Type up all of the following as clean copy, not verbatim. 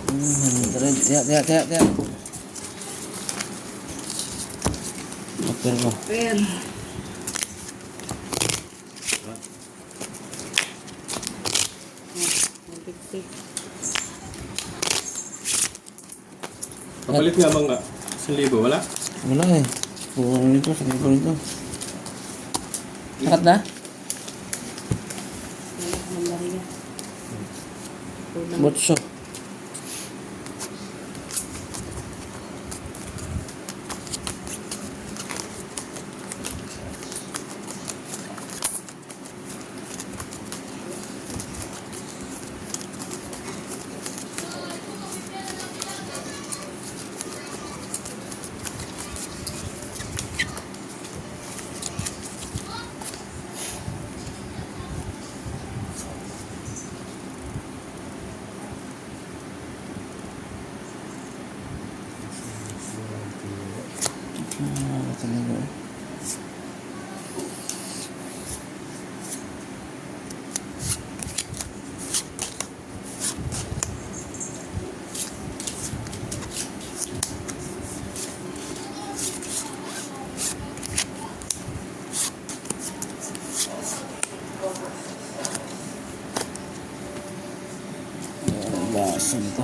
Tiyak. Oper mo. Oper. Papalit nga bang 1,000? Wala? Wala eh. Puro nito, sakit ko nito. Sakat na? Botso. Talaga. Baso nito.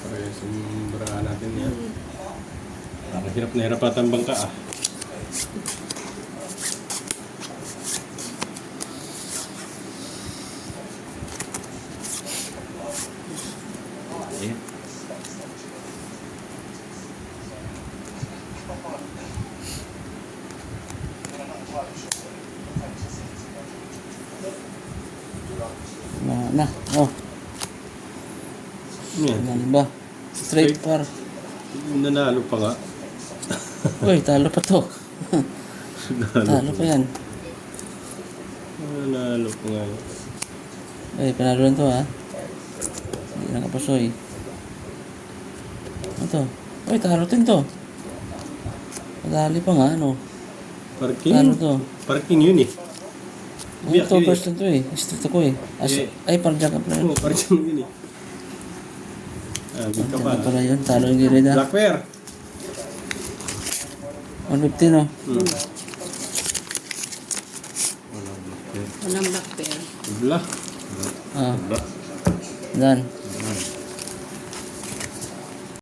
Parehas yung barahan natin yan. Nakahirap na hirap ata ang bangka Ayan. Na. Oh. Yan. Ano ba? Straight par. Nanalo pa nga. Uy, talo pa to. Talo pa yan. Nanalo pa nga. Ay, panalo lang to ha. Hindi nakapasoy. Ano to? Uy, talo din to. Madali pa nga, ano? Parking? Talo to. Parking yun eh. Ito, first lang to eh. Strict ako eh. Ay, parang dyan ka pala. Oo, parking yun eh. Big ka pa. Dyan ka pala yun. Talo yung gilid ha. Black pair. 150 no? Walang black pair. Black. Ah. Done.